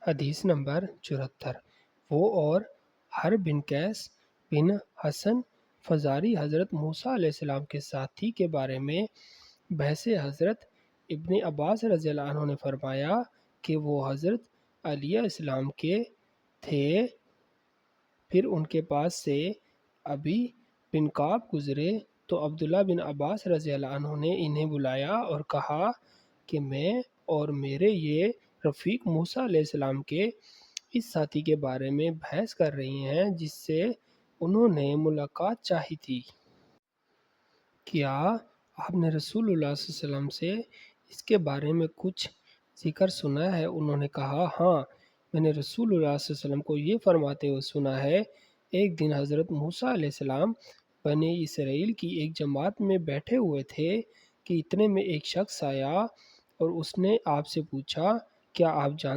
حدیث نمبر 74۔ وہ اور حرب بن قیس بن حسن فزاری حضرت موسیٰ علیہ السلام کے ساتھی کے بارے میں بحث حضرت ابن عباس رضی اللہ عنہ نے فرمایا کہ وہ حضرت علیہ السلام کے تھے، پھر ان کے پاس سے ابی بن کعب گزرے تو عبداللہ بن عباس رضی اللہ عنہ نے انہیں بلایا اور کہا کہ میں اور میرے یہ رفیق موسیٰ علیہ السلام کے اس ساتھی کے بارے میں بحث کر رہی ہیں جس سے انہوں نے ملاقات چاہی تھی۔ کیا آپ نے رسول اللہ صلی اللہ علیہ وسلم سے اس کے بارے میں کچھ ذکر سنا ہے؟ انہوں نے کہا، ہاں، میں نے رسول اللہ صلی اللہ علیہ وسلم کو یہ فرماتے ہوئے سنا ہے۔ ایک دن حضرت موسیٰ علیہ السلام بنی اسرائیل کی ایک جماعت میں بیٹھے ہوئے تھے کہ اتنے میں ایک شخص آیا اور اس نے آپ سے پوچھا، کیا آپ جانتے